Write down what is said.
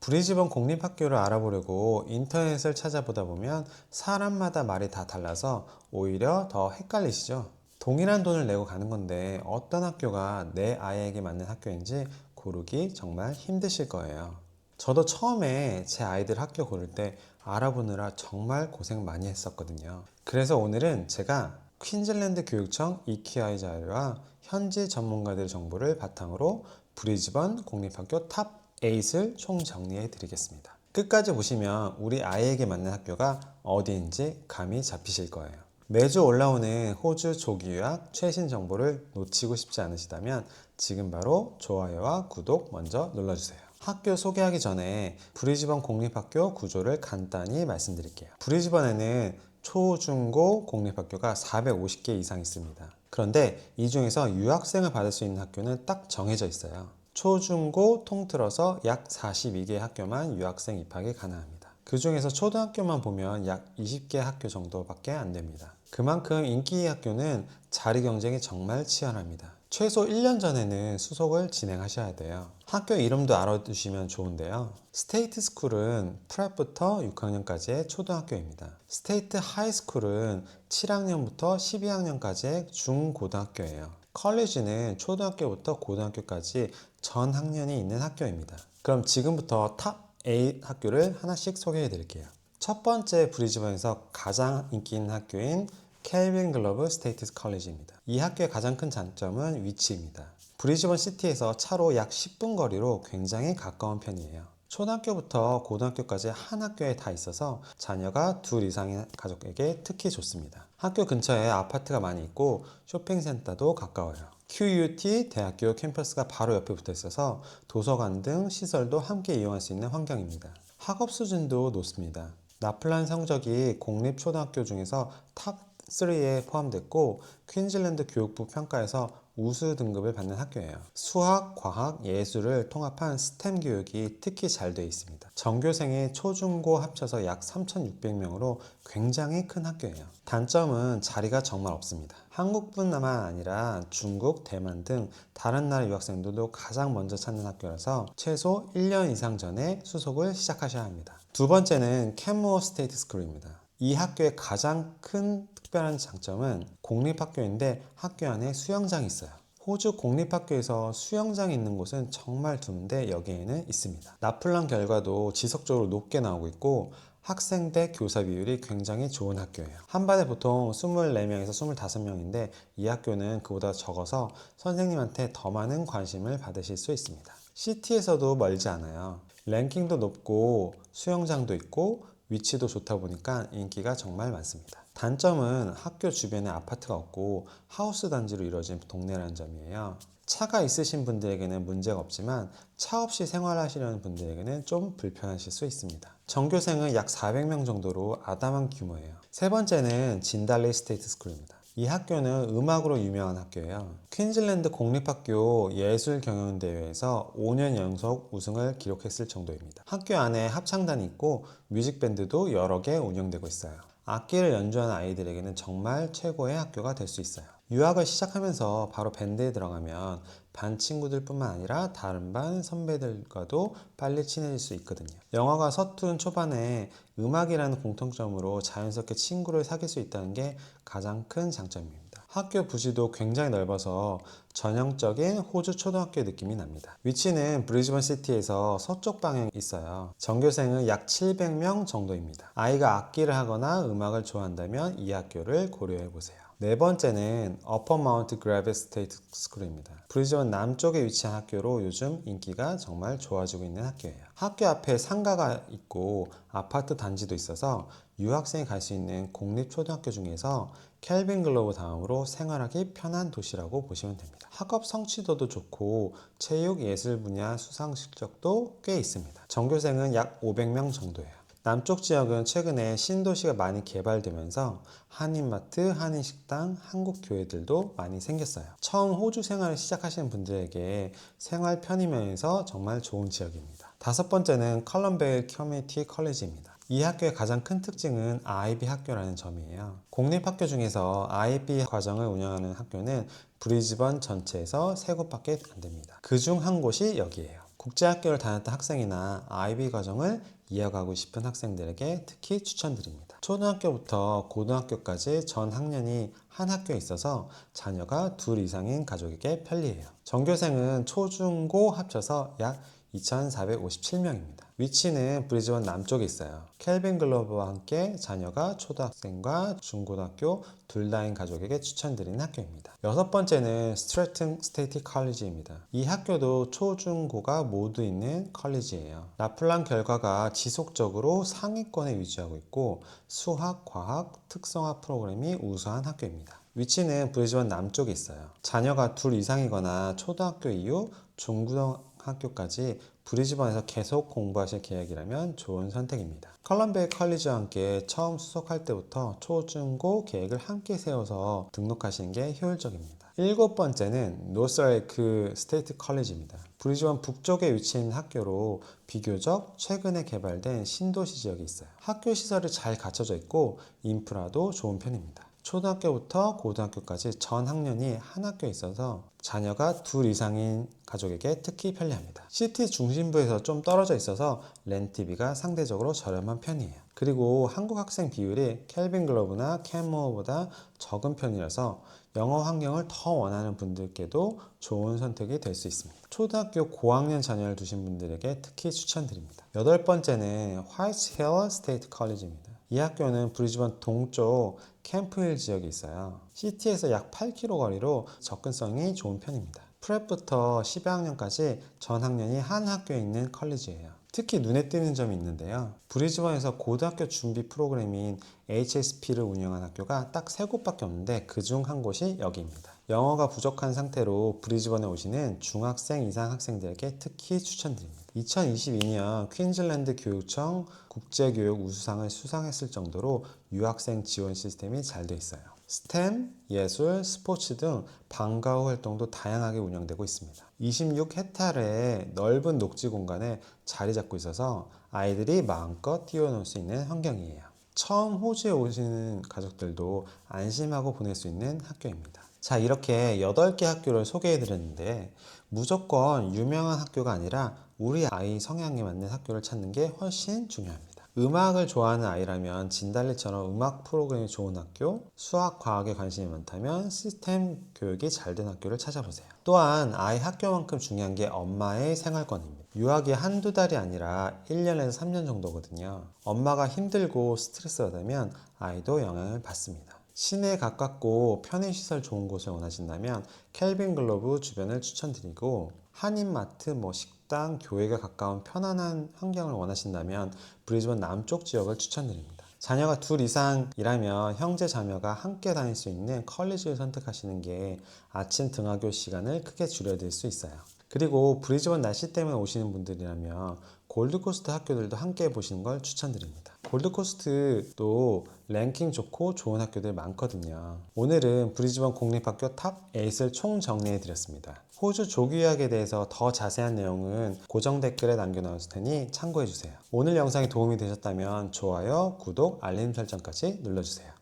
브리즈번 공립학교를 알아보려고 인터넷을 찾아보다 보면 사람마다 말이 다 달라서 오히려 더 헷갈리시죠? 동일한 돈을 내고 가는 건데 어떤 학교가 내 아이에게 맞는 학교인지 고르기 정말 힘드실 거예요. 저도 처음에 제 아이들 학교 고를 때 알아보느라 정말 고생 많이 했었거든요. 그래서 오늘은 제가 퀸즐랜드 교육청 EQI 자료와 현지 전문가들 정보를 바탕으로 브리즈번 공립학교 탑 8을 총 정리해 드리겠습니다. 끝까지 보시면 우리 아이에게 맞는 학교가 어디인지 감이 잡히실 거예요. 매주 올라오는 호주 조기 유학 최신 정보를 놓치고 싶지 않으시다면 지금 바로 좋아요와 구독 먼저 눌러주세요. 학교 소개하기 전에 브리즈번 공립학교 구조를 간단히 말씀드릴게요. 브리즈번에는 초, 중, 고 공립학교가 450개 이상 있습니다. 그런데 이 중에서 유학생을 받을 수 있는 학교는 딱 정해져 있어요. 초, 중, 고 통틀어서 약 42개 학교만 유학생 입학이 가능합니다. 그 중에서 초등학교만 보면 약 20개 학교 정도밖에 안 됩니다. 그만큼 인기 학교는 자리 경쟁이 정말 치열합니다. 최소 1년 전에는 수속을 진행하셔야 돼요. 학교 이름도 알아두시면 좋은데요. 스테이트 스쿨은 프랩부터 6학년까지의 초등학교입니다. 스테이트 하이스쿨은 7학년부터 12학년까지의 중고등학교예요. 컬리지는 초등학교부터 고등학교까지 전 학년이 있는 학교입니다. 그럼 지금부터 탑 8 학교를 하나씩 소개해 드릴게요. 첫 번째 브리즈번에서 가장 인기 있는 학교인 켈빈 글러브 스테이트 컬리지입니다. 이 학교의 가장 큰 장점은 위치입니다. 브리즈번 시티에서 차로 약 10분 거리로 굉장히 가까운 편이에요. 초등학교부터 고등학교까지 한 학교에 다 있어서 자녀가 둘 이상의 가족에게 특히 좋습니다. 학교 근처에 아파트가 많이 있고 쇼핑센터도 가까워요. QUT 대학교 캠퍼스가 바로 옆에 붙어 있어서 도서관 등 시설도 함께 이용할 수 있는 환경입니다. 학업 수준도 높습니다. 나플란 성적이 공립초등학교 중에서 탑 3에 포함됐고 퀸즐랜드 교육부 평가에서 우수 등급을 받는 학교예요. 수학, 과학, 예술을 통합한 스템 교육이 특히 잘 되어 있습니다. 전교생의 초중고 합쳐서 약 3,600명으로 굉장히 큰 학교예요. 단점은 자리가 정말 없습니다. 한국뿐만 아니라 중국, 대만 등 다른 나라 유학생들도 가장 먼저 찾는 학교라서 최소 1년 이상 전에 수속을 시작하셔야 합니다. 두 번째는 캔모어 스테이트 스쿨입니다. 이 학교의 가장 큰 특별한 장점은 공립학교인데 학교 안에 수영장이 있어요. 호주 공립학교에서 수영장이 있는 곳은 정말 드문데 여기에는 있습니다. 나플란 결과도 지속적으로 높게 나오고 있고 학생 대 교사 비율이 굉장히 좋은 학교예요. 한 반에 보통 24명에서 25명인데 이 학교는 그보다 적어서 선생님한테 더 많은 관심을 받으실 수 있습니다. 시티에서도 멀지 않아요. 랭킹도 높고 수영장도 있고 위치도 좋다 보니까 인기가 정말 많습니다. 단점은 학교 주변에 아파트가 없고 하우스 단지로 이루어진 동네라는 점이에요. 차가 있으신 분들에게는 문제가 없지만 차 없이 생활하시려는 분들에게는 좀 불편하실 수 있습니다. 전교생은 약 400명 정도로 아담한 규모예요. 세 번째는 진달리 스테이트 스쿨입니다. 이 학교는 음악으로 유명한 학교예요. 퀸즐랜드 공립학교 예술경연대회에서 5년 연속 우승을 기록했을 정도입니다. 학교 안에 합창단이 있고 뮤직밴드도 여러 개 운영되고 있어요. 악기를 연주하는 아이들에게는 정말 최고의 학교가 될 수 있어요. 유학을 시작하면서 바로 밴드에 들어가면 반 친구들뿐만 아니라 다른 반 선배들과도 빨리 친해질 수 있거든요. 영어가 서툰 초반에 음악이라는 공통점으로 자연스럽게 친구를 사귈 수 있다는 게 가장 큰 장점입니다. 학교 부지도 굉장히 넓어서 전형적인 호주 초등학교의 느낌이 납니다. 위치는 브리즈번 시티에서 서쪽 방향에 있어요. 전교생은 약 700명 정도입니다. 아이가 악기를 하거나 음악을 좋아한다면 이 학교를 고려해 보세요. 네 번째는 어퍼 마운트 그래빗 스테이트 스쿨입니다. 브리즈번 남쪽에 위치한 학교로 요즘 인기가 정말 좋아지고 있는 학교예요. 학교 앞에 상가가 있고 아파트 단지도 있어서 유학생이 갈 수 있는 공립초등학교 중에서 켈빈 글로브 다음으로 생활하기 편한 도시라고 보시면 됩니다. 학업 성취도도 좋고 체육 예술 분야 수상 실적도 꽤 있습니다. 전교생은 약 500명 정도예요. 남쪽 지역은 최근에 신도시가 많이 개발되면서 한인마트, 한인식당, 한국교회들도 많이 생겼어요. 처음 호주 생활을 시작하시는 분들에게 생활 편의면에서 정말 좋은 지역입니다. 다섯 번째는 컬럼베일 커뮤니티 컬리지입니다. 이 학교의 가장 큰 특징은 IB 학교라는 점이에요. 공립학교 중에서 IB 과정을 운영하는 학교는 브리즈번 전체에서 3곳밖에 안 됩니다. 그중 한 곳이 여기예요. 국제학교를 다녔던 학생이나 아이비 과정을 이어가고 싶은 학생들에게 특히 추천드립니다. 초등학교부터 고등학교까지 전 학년이 한 학교에 있어서 자녀가 둘 이상인 가족에게 편리해요. 전교생은 초, 중, 고 합쳐서 약 2,457명입니다. 위치는 브리즈번 남쪽에 있어요. 켈빈 글로브와 함께 자녀가 초등학생과 중고등학교 둘 다인 가족에게 추천드리는 학교입니다. 여섯 번째는 스트래튼 스테이트 컬리지입니다. 이 학교도 초, 중, 고가 모두 있는 컬리지예요. 라플란 결과가 지속적으로 상위권에 위치하고 있고 수학, 과학, 특성화 프로그램이 우수한 학교입니다. 위치는 브리즈번 남쪽에 있어요. 자녀가 둘 이상이거나 초등학교 이후 중고등학교까지 브리즈번에서 계속 공부하실 계획이라면 좋은 선택입니다. 컬럼비아 컬리지와 함께 처음 수속할 때부터 초, 중, 고 계획을 함께 세워서 등록하시는 게 효율적입니다. 일곱 번째는 노스레이크 스테이트 컬리지입니다. 브리즈번 북쪽에 위치한 학교로 비교적 최근에 개발된 신도시 지역에 있어요. 학교 시설이 잘 갖춰져 있고 인프라도 좋은 편입니다. 초등학교부터 고등학교까지 전 학년이 한 학교에 있어서 자녀가 둘 이상인 가족에게 특히 편리합니다. 시티 중심부에서 좀 떨어져 있어서 렌트비가 상대적으로 저렴한 편이에요. 그리고 한국 학생 비율이 켈빈 글로브나 캔모어보다 적은 편이라서 영어 환경을 더 원하는 분들께도 좋은 선택이 될 수 있습니다. 초등학교 고학년 자녀를 두신 분들에게 특히 추천드립니다. 여덟 번째는 화이트 힐 스테이트 컬리지입니다. 이 학교는 브리즈번 동쪽 캠프힐 지역에 있어요. 시티에서 약 8km 거리로 접근성이 좋은 편입니다. 프랩부터 12학년까지 전 학년이 한 학교에 있는 컬리지예요. 특히 눈에 띄는 점이 있는데요. 브리즈번에서 고등학교 준비 프로그램인 HSP를 운영한 학교가 딱 3곳밖에 없는데 그중 한 곳이 여기입니다. 영어가 부족한 상태로 브리즈번에 오시는 중학생 이상 학생들에게 특히 추천드립니다. 2022년 퀸즐랜드 교육청 국제교육 우수상을 수상했을 정도로 유학생 지원 시스템이 잘 돼 있어요. 스템, 예술, 스포츠 등 방과 후 활동도 다양하게 운영되고 있습니다. 26헥타르의 넓은 녹지 공간에 자리 잡고 있어서 아이들이 마음껏 뛰어놀 수 있는 환경이에요. 처음 호주에 오시는 가족들도 안심하고 보낼 수 있는 학교입니다. 자, 이렇게 8개 학교를 소개해 드렸는데 무조건 유명한 학교가 아니라 우리 아이 성향에 맞는 학교를 찾는 게 훨씬 중요합니다. 음악을 좋아하는 아이라면 진달래처럼 음악 프로그램이 좋은 학교, 수학, 과학에 관심이 많다면 시스템 교육이 잘 된 학교를 찾아보세요. 또한 아이 학교만큼 중요한 게 엄마의 생활권입니다. 유학이 한두 달이 아니라 1년에서 3년 정도거든요. 엄마가 힘들고 스트레스 받으면 아이도 영향을 받습니다. 시내에 가깝고 편의시설 좋은 곳을 원하신다면 켈빈 글로브 주변을 추천드리고 한인마트, 식당, 교회가 가까운 편안한 환경을 원하신다면 브리즈번 남쪽 지역을 추천드립니다. 자녀가 둘 이상이라면 형제 자녀가 함께 다닐 수 있는 컬리지를 선택하시는 게 아침 등하교 시간을 크게 줄여드릴 수 있어요. 그리고 브리즈번 날씨 때문에 오시는 분들이라면 골드코스트 학교들도 함께 보시는 걸 추천드립니다. 골드코스트도 랭킹 좋고 좋은 학교들 많거든요. 오늘은 브리즈번 공립학교 탑 8을 총 정리해 드렸습니다. 호주 조기 유학에 대해서 더 자세한 내용은 고정 댓글에 남겨놓을 테니 참고해 주세요. 오늘 영상이 도움이 되셨다면 좋아요, 구독, 알림 설정까지 눌러주세요.